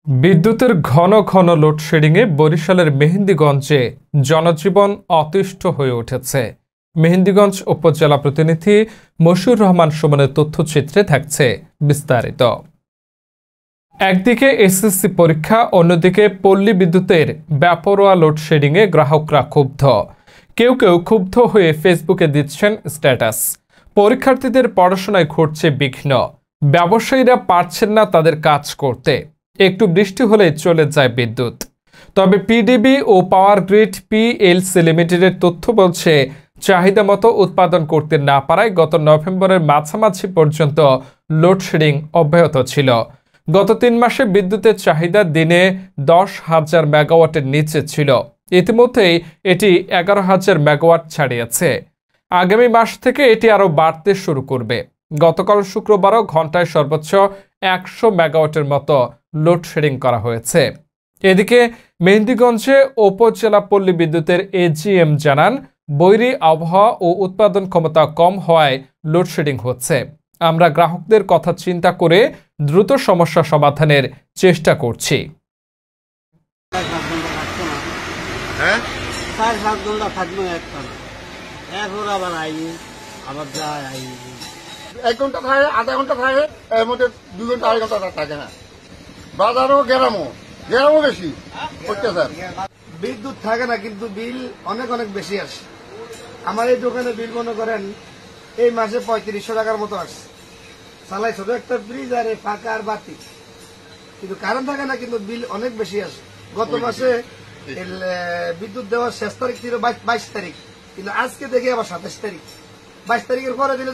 বিদ্যুতের ঘন ঘন লোডশেডিংয়ে বরিশালের মেহেন্দিগঞ্জে জনজীবন অতিষ্ঠ হয়ে উঠেছে। মেহেন্দিগঞ্জ উপজেলা প্রতিনিধি মশিউর রহমান সুমনের তথ্যচিত্রে থাকছে বিস্তারিত। একদিকে এসএসসি পরীক্ষা, অন্যদিকে পল্লী বিদ্যুতের বেপরোয়া লোডশেডিংয়ে গ্রাহকরা ক্ষুব্ধ। কেউ কেউ ক্ষুব্ধ হয়ে ফেসবুকে দিচ্ছেন স্ট্যাটাস। পরীক্ষার্থীদের পড়াশোনায় ঘটছে বিঘ্ন, ব্যবসায়ীরা পারছেন না তাদের কাজ করতে। একটু বৃষ্টি হলেই চলে যায় বিদ্যুৎ। তবে পিডিবি ও পাওয়ার গ্রিড পিএলসি লিমিটেডের তথ্য বলছে, চাহিদা মতো উৎপাদন করতে না পারায় গত নভেম্বরের মাঝামাঝি পর্যন্ত লোডশেডিং অব্যাহত ছিল। গত 3 মাসে বিদ্যুতের চাহিদা দিনে 10,000 মেগাওয়াটের নিচে ছিল। ইতিমধ্যেই এটি 11,000 মেগাওয়াট ছাড়িয়েছে। আগামী মাস থেকে এটি আরও বাড়তে শুরু করবে। গতকাল শুক্রবারও ঘন্টায় সর্বোচ্চ 100 মেগাওয়াটের মতো লোডশেডিং করা হয়েছে। এদিকে মেহেন্দিগঞ্জে উপজেলা পল্লী বিদ্যুতের এজিএম জানান, বৈরী আবহাওয়া ও উৎপাদন ক্ষমতা কম হওয়ায় লোডশেডিং হচ্ছে। আমরা গ্রাহকদের কথা চিন্তা করে দ্রুত সমস্যা সমাধানের চেষ্টা করছি। এক ঘন্টা থাকে, আধা ঘন্টা থাকে, এর মধ্যে 2 ঘন্টা 2.5 ঘন্টা থাকে না। বাজারও গ্রামও বেশি অত্যাচার। বিদ্যুৎ থাকে না, কিন্তু বিল অনেক অনেক বেশি আসে। আমার এই দোকানে বিল মনে করেন এই মাসে 3500 টাকার মতো আসছে। চালাই ছোট একটা ফ্রিজ আর ফাঁকা আর বাতি, কিন্তু কারেন্ট থাকে না, কিন্তু বিল অনেক বেশি আসে। গত মাসে বিদ্যুৎ দেওয়ার শেষ তারিখ ছিল 22 তারিখ, কিন্তু আজকে দেখি আবার 27 তারিখ। 22 তারিখের পরে দিলে